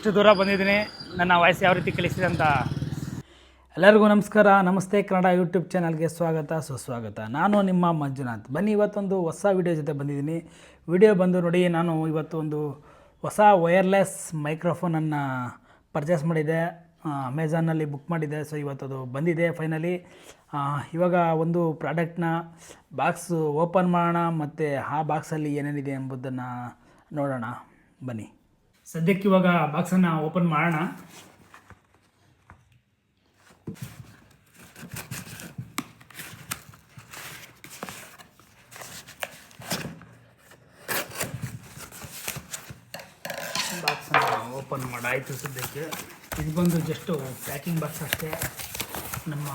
ಇಷ್ಟು ದೂರ ಬಂದಿದ್ದೀನಿ. ನನ್ನ ವಾಯ್ಸ್ ಯಾವ ರೀತಿ ಕೇಳಿಸಿದೆ ಅಂತ ಎಲ್ಲರಿಗೂ ನಮಸ್ಕಾರ. ನಮಸ್ತೆ ಕನ್ನಡ ಯೂಟ್ಯೂಬ್ ಚಾನಲ್ಗೆ ಸ್ವಾಗತ ಸುಸ್ವಾಗತ. ನಾನು ನಿಮ್ಮ ಮಂಜುನಾಥ್. ಬನ್ನಿ, ಇವತ್ತೊಂದು ಹೊಸ ವಿಡಿಯೋ ಜೊತೆ ಬಂದಿದ್ದೀನಿ. ವಿಡಿಯೋ ಬಂದು ನೋಡಿ, ನಾನು ಇವತ್ತು ಒಂದು ಹೊಸ ವೈರ್ಲೆಸ್ ಮೈಕ್ರೋಫೋನನ್ನು ಪರ್ಚೇಸ್ ಮಾಡಿದೆ. ಅಮೆಝಾನಲ್ಲಿ ಬುಕ್ ಮಾಡಿದೆ. ಸೊ ಇವತ್ತದು ಬಂದಿದೆ ಫೈನಲಿ. ಇವಾಗ ಒಂದು ಪ್ರಾಡಕ್ಟ್ನ ಬಾಕ್ಸ್ ಓಪನ್ ಮಾಡೋಣ ಮತ್ತು ಆ ಬಾಕ್ಸಲ್ಲಿ ಏನೇನಿದೆ ಎಂಬುದನ್ನು ನೋಡೋಣ. ಬನ್ನಿ, ಸದ್ಯಕ್ಕೆ ಇವಾಗ ಬಾಕ್ಸನ್ನು ಓಪನ್ ಮಾಡೋಣ. ಬಾಕ್ಸನ್ನು ಓಪನ್ ಮಾಡಾಯಿತು. ಸದ್ಯಕ್ಕೆ ಇದು ಬಂದು ಜಸ್ಟು ಪ್ಯಾಕಿಂಗ್ ಬಾಕ್ಸ್ ಅಷ್ಟೇ. ನಮ್ಮ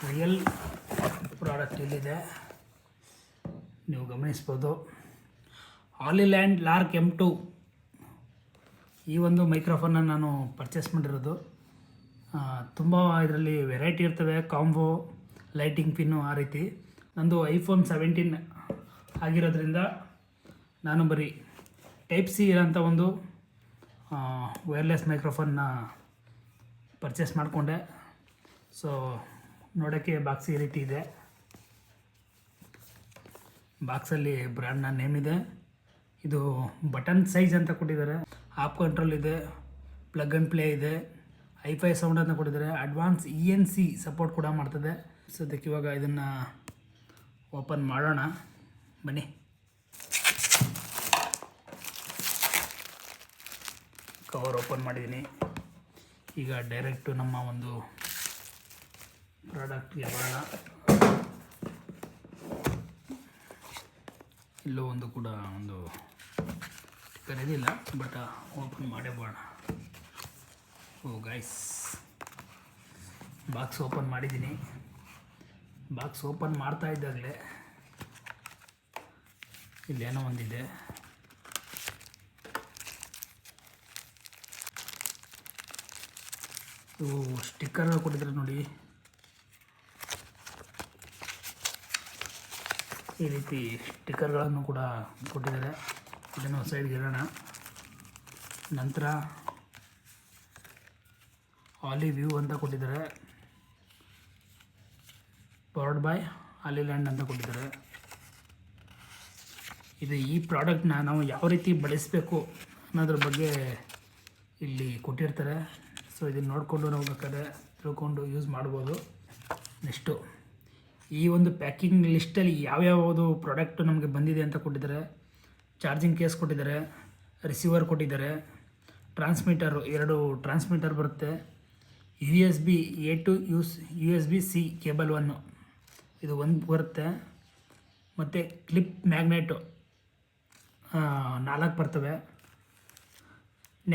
ರಿಯಲ್ ಪ್ರಾಡಕ್ಟ್ ಇಲ್ಲಿದೆ, ನೀವು ಗಮನಿಸ್ಬೋದು. ಹಾಲಿಲ್ಯಾಂಡ್ ಲಾರ್ಕ್ M2 ಈ ಒಂದು ಮೈಕ್ರೋಫೋನನ್ನು ನಾನು ಪರ್ಚೇಸ್ ಮಾಡಿರೋದು. ತುಂಬ ಇದರಲ್ಲಿ ವೆರೈಟಿ ಇರ್ತವೆ, ಕಾಂಬೋ, ಲೈಟಿಂಗ್ ಪಿನ್ನು, ಆ ರೀತಿ. ನಂದು iPhone 17 ಆಗಿರೋದ್ರಿಂದ ನಾನು ಬರೀ ಟೈಪ್ ಸಿ ಇರೋಂಥ ಒಂದು ವೈರ್ಲೆಸ್ ಮೈಕ್ರೋಫೋನ್ನ ಪರ್ಚೇಸ್ ಮಾಡಿಕೊಂಡೆ. ಸೊ ನೋಡೋಕ್ಕೆ ಬಾಕ್ಸ್ ಈ ರೀತಿ ಇದೆ. ಬಾಕ್ಸಲ್ಲಿ ಬ್ರ್ಯಾಂಡ್ನ ನೇಮ್ ಇದೆ. ಇದು ಬಟನ್ ಸೈಜ್ ಅಂತ ಕೊಟ್ಟಿದ್ದಾರೆ. ಆಪ್ ಕಂಟ್ರೋಲ್ ಇದೆ, ಪ್ಲಗ್ ಆ್ಯಂಡ್ ಪ್ಲೇ ಇದೆ, ಹೈಫೈ ಸೌಂಡ್ ಅಂತ ಕೊಟ್ಟಿದ್ದಾರೆ. ಅಡ್ವಾನ್ಸ್ ENC ಸಪೋರ್ಟ್ ಕೂಡ ಮಾಡ್ತದೆ. ಸದ್ಯಕ್ಕೆ ಇವಾಗ ಇದನ್ನು ಓಪನ್ ಮಾಡೋಣ. ಬನ್ನಿ. ಕವರ್ ಓಪನ್ ಮಾಡಿದ್ದೀನಿ. ಈಗ ಡೈರೆಕ್ಟು ನಮ್ಮ ಒಂದು ಪ್ರಾಡಕ್ಟ್ಗೆ ಬರೋಣ. ಇಲ್ಲೂ ಒಂದು ಕೂಡ ಒಂದು ಸ್ಟಿಕ್ಕರ್ ಇದಿಲ್ಲ, ಬಟ್ ಓಪನ್ ಮಾಡೇ ಬರೋಣ. ಓ ಗೈಸ್, ಬಾಕ್ಸ್ ಓಪನ್ ಮಾಡಿದ್ದೀನಿ. ಬಾಕ್ಸ್ ಓಪನ್ ಮಾಡ್ತಾ ಇದ್ದಾಗಲೇ ಇಲ್ಲೇನೋ ಒಂದಿದೆ. ಇವು ಸ್ಟಿಕ್ಕರ್ ಕೊಟ್ಟಿದ್ದಾರೆ ನೋಡಿ, ಈ ರೀತಿ ಸ್ಟಿಕ್ಕರ್ಗಳನ್ನು ಕೂಡ ಕೊಟ್ಟಿದ್ದಾರೆ. ಇದನ್ನು ಸೈಡ್ಗೆ ಇಡೋಣ. ನಂತರ ಆಲಿವ್ ವ್ಯೂ ಅಂತ ಕೊಟ್ಟಿದ್ದಾರೆ, ಪವರ್ಡ್ ಬೈ ಹಾಲಿಲ್ಯಾಂಡ್ ಅಂತ ಕೊಟ್ಟಿದ್ದಾರೆ. ಇದು ಈ ಪ್ರಾಡಕ್ಟ್ನ ನಾವು ಯಾವ ರೀತಿ ಬಳಸಬೇಕು ಅನ್ನೋದ್ರ ಬಗ್ಗೆ ಇಲ್ಲಿ ಕೊಟ್ಟಿರ್ತಾರೆ. ಸೊ ಇದನ್ನು ನೋಡಿಕೊಂಡು ನಾವು ಬೇಕಾದ್ರೆ ತಿಳ್ಕೊಂಡು ಯೂಸ್ ಮಾಡ್ಬೋದು. ನೆಕ್ಸ್ಟು ಈ ಒಂದು ಪ್ಯಾಕಿಂಗ್ ಲಿಸ್ಟಲ್ಲಿ ಯಾವ್ಯಾವುದು ಪ್ರಾಡಕ್ಟು ನಮಗೆ ಬಂದಿದೆ ಅಂತ ಕೊಟ್ಟಿದ್ದಾರೆ. ಚಾರ್ಜಿಂಗ್ ಕೇಸ್ ಕೊಟ್ಟಿದ್ದಾರೆ, ರಿಸೀವರ್ ಕೊಟ್ಟಿದ್ದಾರೆ, ಟ್ರಾನ್ಸ್ಮಿಟರು 2 ಟ್ರಾನ್ಸ್ಮಿಟರ್ ಬರುತ್ತೆ, USB A to USB-C cable 1 ಇದು ಒಂದು ಬರುತ್ತೆ, ಮತ್ತು ಕ್ಲಿಪ್ ಮ್ಯಾಗ್ನೆಟು 4 ಬರ್ತವೆ,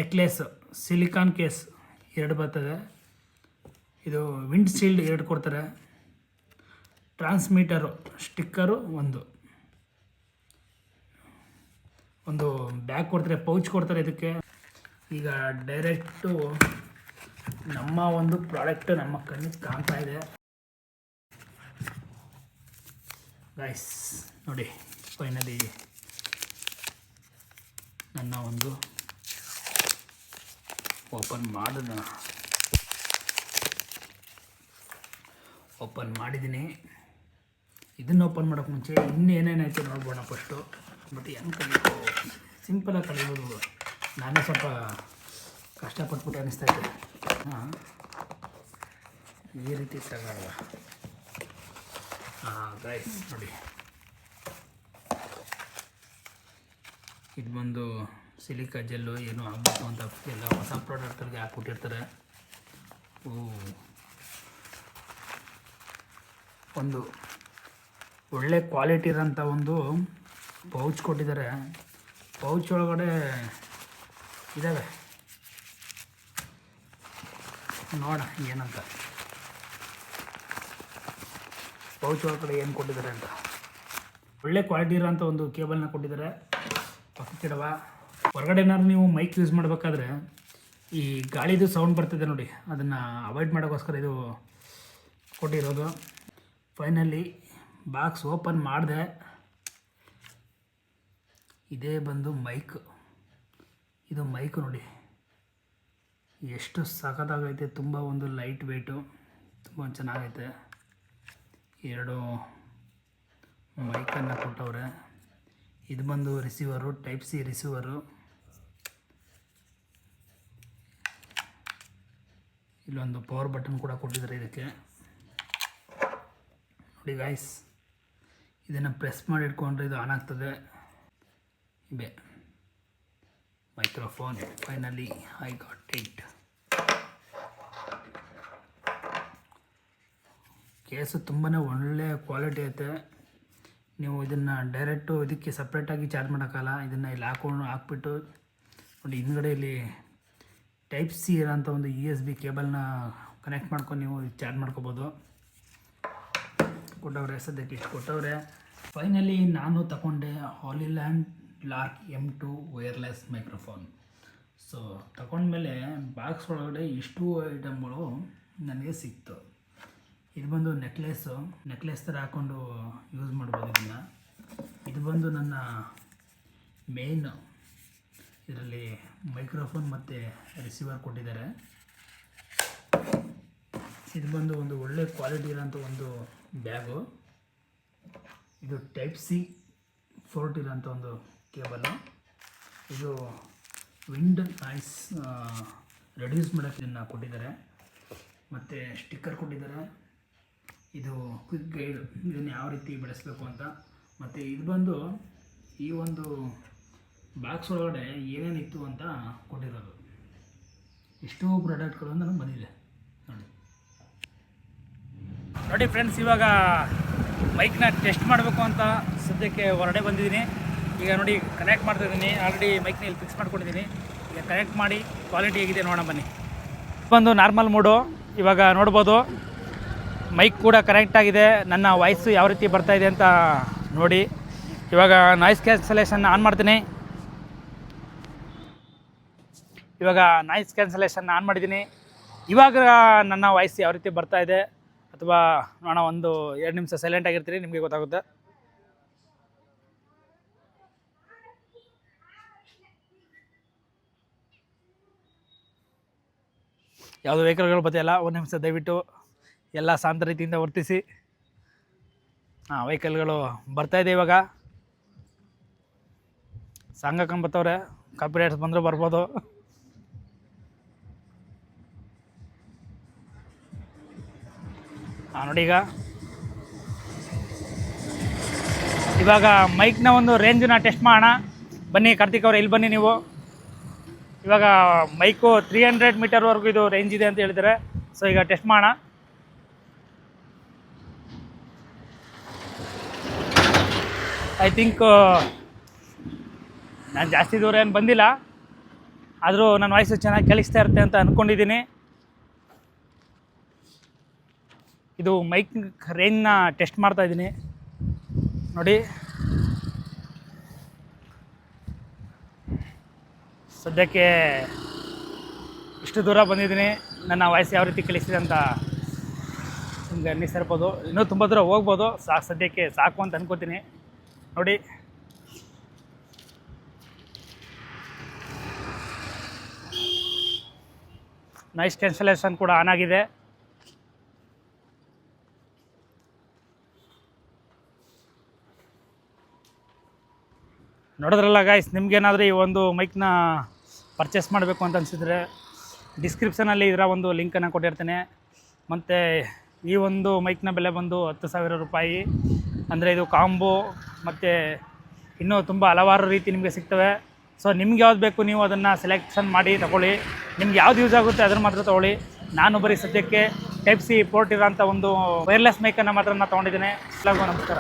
ನೆಕ್ಲೆಸ್ ಸಿಲಿಕಾನ್ ಕೇಸ್ 2 ಬರ್ತದೆ, ಇದು ವಿಂಡ್ ಶೀಲ್ಡ್ 2 ಕೊಡ್ತಾರೆ, ಟ್ರಾನ್ಸ್ಮಿಟರು ಸ್ಟಿಕ್ಕರು ಒಂದು ಬ್ಯಾಗ್ ಕೊಡ್ತಾರೆ, ಪೌಚ್ ಕೊಡ್ತಾರೆ ಇದಕ್ಕೆ. ಈಗ ಡೈರೆಕ್ಟು ನಮ್ಮ ಒಂದು ಪ್ರಾಡಕ್ಟ್ ನಮ್ಮ ಕಣ್ಣಿಗೆ ಕಾಣ್ತಾ ಇದೆ ಗೈಸ್. ನೋಡಿ, ಫೈನಲಿ ನನ್ನ ಒಂದು ಓಪನ್ ಮಾಡಿದ್ದೀನಿ. ಇದನ್ನು ಓಪನ್ ಮಾಡೋಕ್ಕೆ ಮುಂಚೆ ಇನ್ನೇನೇನೈತೆ ನೋಡ್ಬೋಣ ಫಸ್ಟು. ಬಟ್ ಹೆಂಗೆ ಕಲಿಬೇಕು, ಸಿಂಪಲಾಗಿ ಕಲಿಬೋದು. ನಾನೇ ಸ್ವಲ್ಪ ಕಷ್ಟಪಟ್ಬಿಟ್ಟು ಅನ್ನಿಸ್ತೈತೆ. ಈ ರೀತಿ ತಗೊಳ್ಳುವ. ಗೈಸ್ ನೋಡಿ, ಇದು ಬಂದು ಸಿಲಿಕಾ ಜೆಲ್ಲು, ಏನೂ ಆಗಬೇಕು ಅಂತ ಎಲ್ಲ ಹೊಸ ಪ್ರಾಡಕ್ಟ್ಗಳಿಗೆ ಹಾಕ್ಬಿಟ್ಟಿರ್ತಾರೆ. ಒಂದು ಒಳ್ಳೆ ಕ್ವಾಲಿಟಿ ಇರೋಂಥ ಒಂದು ಪೌಚ್ ಕೊಟ್ಟಿದ್ದಾರೆ. ಪೌಚ್ ಒಳಗಡೆ ಇದ್ದಾವೆ, ನೋಡ ಏನಂತ. ಪೌಚ್ ಒಳಗಡೆ ಏನು ಕೊಟ್ಟಿದ್ದಾರೆ ಅಂತ. ಒಳ್ಳೆ ಕ್ವಾಲಿಟಿ ಇರೋಂಥ ಒಂದು ಕೇಬಲ್ನ ಕೊಟ್ಟಿದ್ದಾರೆ. ಪಕ್ಕಕ್ಕಿಡವ ಹೊರಗಡೆ ಏನಾದ್ರು ನೀವು ಮೈಕ್ ಯೂಸ್ ಮಾಡಬೇಕಾದ್ರೆ ಈ ಗಾಳಿದು ಸೌಂಡ್ ಬರ್ತಿದೆ ನೋಡಿ, ಅದನ್ನು ಅವಾಯ್ಡ್ ಮಾಡೋಕ್ಕೋಸ್ಕರ ಇದು ಕೊಟ್ಟಿರೋದು. ಫೈನಲಿ ಬಾಕ್ಸ್ ಓಪನ್ ಮಾಡಿದೆ. ಇದೇ ಬಂದು ಮೈಕ್. ಇದು ಮೈಕ್ ನೋಡಿ, ಎಷ್ಟು ಸಖತ್ತಾಗೈತೆ, ತುಂಬ ಒಂದು ಲೈಟ್ ವೆಯ್ಟು, ತುಂಬ ಚೆನ್ನಾಗೈತೆ. 2 ಮೈಕನ್ನು ಕೊಟ್ಟವ್ರೆ. ಇದು ಬಂದು ರಿಸೀವರು, ಟೈಪ್ ಸಿ ರಿಸೀವರು. ಇಲ್ಲೊಂದು ಪವರ್ ಬಟನ್ ಕೂಡ ಕೊಟ್ಟಿದ್ದಾರೆ ಇದಕ್ಕೆ. ನೋಡಿ ಗಾಯ್ಸ್, ಇದನ್ನು ಪ್ರೆಸ್ ಮಾಡಿ ಇಟ್ಕೊಂಡ್ರೆ ಇದು ಆನ್ ಆಗ್ತದೆ. ಇದೆ microphone. Finally I got it. Case ತುಂಬಾ ಒಳ್ಳೆ ಕ್ವಾಲಿಟಿ ಐತೆ. ನೀವು ಇದನ್ನು ಡೈರೆಕ್ಟು ಇದಕ್ಕೆ ಸಪ್ರೇಟಾಗಿ ಚಾರ್ಜ್ ಮಾಡೋಕ್ಕಲ್ಲ. ಇದನ್ನು ಇಲ್ಲಿ ಹಾಕ್ಬಿಟ್ಟು ನೋಡಿ, ಹಿಂದ್ಗಡೆ ಇಲ್ಲಿ ಟೈಪ್ ಸಿ ಇರೋಂಥ ಒಂದು USB ಕೇಬಲ್ನ ಕನೆಕ್ಟ್ ಮಾಡ್ಕೊಂಡು ನೀವು ಚಾರ್ಜ್ ಮಾಡ್ಕೋಬೋದು. ಕೊಟ್ಟವ್ರೆ, ಸದ್ಯಕ್ಕೆ ಇಷ್ಟು ಕೊಟ್ಟವ್ರೆ. ಫೈನಲಿ ನಾನು ತಗೊಂಡೆ Hollyland Lark M2 wireless microphone. So ತಗೊಂಡ್ಮೇಲೆ ಬಾಕ್ಸ್ ಒಳಗಡೆ ಇಷ್ಟು ಐಟಮ್ಗಳು ನನಗೆ ಸಿಕ್ತು. ಇದು ಬಂದು ನೆಕ್ಲೆಸ್ ಥರ ಹಾಕ್ಕೊಂಡು ಯೂಸ್ ಮಾಡ್ಬೋದು ಇದನ್ನು. ಇದು ಬಂದು ನನ್ನ ಮೇನ್, ಇದರಲ್ಲಿ ಮೈಕ್ರೋಫೋನ್ ಮತ್ತು ರಿಸೀವರ್ ಕೊಟ್ಟಿದ್ದಾರೆ. ಇದು ಬಂದು ಒಂದು ಒಳ್ಳೆ ಕ್ವಾಲಿಟಿ ಇರೋಂಥ ಒಂದು ಬ್ಯಾಗು. ಇದು ಟೈಪ್ ಸಿ ಪೋರ್ಟ್ ಇರೋಂಥ ಒಂದು ಕೇಬಲು. ಇದು ವಿಂಡ್ ನಾಯ್ಸ್ ರೆಡ್ಯೂಸ್ ಮಾಡೋಕ್ಕೆ ಇದನ್ನು ಕೊಟ್ಟಿದ್ದಾರೆ. ಮತ್ತು ಸ್ಟಿಕ್ಕರ್ ಕೊಟ್ಟಿದ್ದಾರೆ. ಇದು ಕ್ವಿಕ್ ಗೈಡ್, ಇದನ್ನು ಯಾವ ರೀತಿ ಬೆಳೆಸಬೇಕು ಅಂತ. ಮತ್ತು ಇದು ಬಂದು ಈ ಒಂದು ಬಾಕ್ಸ್ ಒಳಗಡೆ ಏನೇನಿತ್ತು ಅಂತ ಕೊಟ್ಟಿರೋದು. ಇಷ್ಟು ಪ್ರಾಡಕ್ಟ್ಗಳು ನನಗೆ ಬಂದಿದೆ ನೋಡಿ ಫ್ರೆಂಡ್ಸ್. ಇವಾಗ ಮೈಕ್ನ ಟೆಸ್ಟ್ ಮಾಡಬೇಕು ಅಂತ ಸದ್ಯಕ್ಕೆ ಹೊರಡೆ ಬಂದಿದ್ದೀನಿ. ಈಗ ನೋಡಿ ಕನೆಕ್ಟ್ ಮಾಡ್ತಾಯಿದ್ದೀನಿ. ಆಲ್ರೆಡಿ ಮೈಕ್ನ ಇಲ್ಲಿ ಫಿಕ್ಸ್ ಮಾಡ್ಕೊಂಡಿದ್ದೀನಿ. ಈಗ ಕನೆಕ್ಟ್ ಮಾಡಿ ಕ್ವಾಲಿಟಿ ಹೇಗಿದೆ ನೋಡೋಣ ಬನ್ನಿ. ಬಂದು ನಾರ್ಮಲ್ ಮೋಡು. ಇವಾಗ ನೋಡ್ಬೋದು ಮೈಕ್ ಕೂಡ ಕನೆಕ್ಟ್ ಆಗಿದೆ. ನನ್ನ ವಾಯ್ಸು ಯಾವ ರೀತಿ ಬರ್ತಾಯಿದೆ ಅಂತ ನೋಡಿ. ಇವಾಗ ನಾಯ್ಸ್ ಕ್ಯಾನ್ಸಲೇಷನ್ ಆನ್ ಮಾಡ್ತೀನಿ. ಇವಾಗ ನಾಯ್ಸ್ ಕ್ಯಾನ್ಸಲೇಷನ್ ಆನ್ ಮಾಡಿದ್ದೀನಿ. ಇವಾಗ ನನ್ನ ವಾಯ್ಸ್ ಯಾವ ರೀತಿ ಬರ್ತಾಯಿದೆ ಅಥವಾ ನೋಡೋಣ. ಒಂದು 2 ನಿಮಿಷ ಸೈಲೆಂಟ್ ಆಗಿರ್ತೀನಿ, ನಿಮಗೆ ಗೊತ್ತಾಗುತ್ತೆ. ಯಾವುದೋ ವೆಹಿಕಲ್ಗಳು ಬರ್ತಾಯಿಲ್ಲ. 1 ನಿಮಿಷ ದಯವಿಟ್ಟು ಎಲ್ಲ ಶಾಂತ ರೀತಿಯಿಂದ ವರ್ತಿಸಿ. ವೆಹಿಕಲ್ಗಳು ಬರ್ತಾಯಿದೆ. ಇವಾಗ ಸಾಂಗ್ ಹಾಕೊಂಡು ಬರ್ತವ್ರೆ. ಕಾಪಿರೈಟ್ಸ್ ಬಂದರೂ ಬರ್ಬೋದು. ನೋಡಿ ಇವಾಗ ಮೈಕ್ನ ಒಂದು ರೇಂಜನ್ನ ಟೆಸ್ಟ್ ಮಾಡೋಣ ಬನ್ನಿ. ಕಾರ್ತಿಕ್ ಅವ್ರೆ, ಇಲ್ಲಿ ಬನ್ನಿ ನೀವು. ಇವಾಗ ಮೈಕು 300 ಮೀಟರ್ವರೆಗೂ ಇದು ರೇಂಜ್ ಇದೆ ಅಂತ ಹೇಳಿದ್ದಾರೆ. ಸೊ ಈಗ ಟೆಸ್ಟ್ ಮಾಡೋಣ. ಐ ಥಿಂಕ್ ನಾನು ಜಾಸ್ತಿ ದೂರ ಏನು ಬಂದಿಲ್ಲ, ಆದರೂ ನನ್ನ ವಾಯ್ಸು ಚೆನ್ನಾಗಿ ಕೇಳಿಸ್ತಾ ಇರುತ್ತೆ ಅಂತ ಅಂದ್ಕೊಂಡಿದ್ದೀನಿ. ಇದು ಮೈಕ್ ರೇಂಜ್ನ ಟೆಸ್ಟ್ ಮಾಡ್ತಾಯಿದ್ದೀನಿ ನೋಡಿ. ಸದ್ಯಕ್ಕೆ ಇಷ್ಟು ದೂರ ಬಂದಿದ್ದೀನಿ. ನನ್ನ ವಾಯ್ಸ್ ಯಾವ ರೀತಿ ಕೇಳಿಸ್ತಿದೆ ಅಂತ ನಿಮ್ಗೆ ಅನ್ನಿಸ್ತಿರ್ಬೋದು. ಇನ್ನೂ ತುಂಬ ದೂರ ಹೋಗ್ಬೋದು. ಸದ್ಯಕ್ಕೆ ಸಾಕು ಅಂತ ಅನ್ಕೋತೀನಿ ನೋಡಿ. ನಾಯ್ಸ್ ಕ್ಯಾನ್ಸಲೇಷನ್ ಕೂಡ ಆನ್ ಆಗಿದೆ. ನೋಡಿದ್ರಲ್ಲ ಗಾಯ್ಸ್, ನಿಮಗೇನಾದರೂ ಈ ಒಂದು ಮೈಕ್ನ ಪರ್ಚೇಸ್ ಮಾಡಬೇಕು ಅಂತ ಅನಿಸಿದರೆ ಡಿಸ್ಕ್ರಿಪ್ಷನಲ್ಲಿ ಇದರ ಒಂದು ಲಿಂಕನ್ನು ಕೊಟ್ಟಿರ್ತೇನೆ. ಮತ್ತು ಈ ಒಂದು ಮೈಕ್ನ ಬೆಲೆ ಬಂದು 10,000 ರೂಪಾಯಿ. ಅಂದರೆ ಇದು ಕಾಂಬೋ ಮತ್ತು ಇನ್ನೂ ತುಂಬ ಹಲವಾರು ರೀತಿ ನಿಮಗೆ ಸಿಗ್ತವೆ. ಸೊ ನಿಮ್ಗೆ ಯಾವ್ದು ಬೇಕು ನೀವು ಅದನ್ನು ಸೆಲೆಕ್ಷನ್ ಮಾಡಿ ತಗೊಳ್ಳಿ. ನಿಮ್ಗೆ ಯಾವ್ದು ಯೂಸ್ ಆಗುತ್ತೆ ಅದನ್ನು ಮಾತ್ರ ತೊಗೊಳ್ಳಿ. ನಾನು ಬರೀ ಸದ್ಯಕ್ಕೆ ಟೈಪ್ ಸಿ ಪೋರ್ಟ್ ಇರೋಂಥ ಒಂದು ವೈರ್ಲೆಸ್ ಮೈಕನ್ನು ಮಾತ್ರ ನಾನು ತೊಗೊಂಡಿದ್ದೀನಿ. ಎಲ್ಲರಿಗೂ ನಮಸ್ಕಾರ.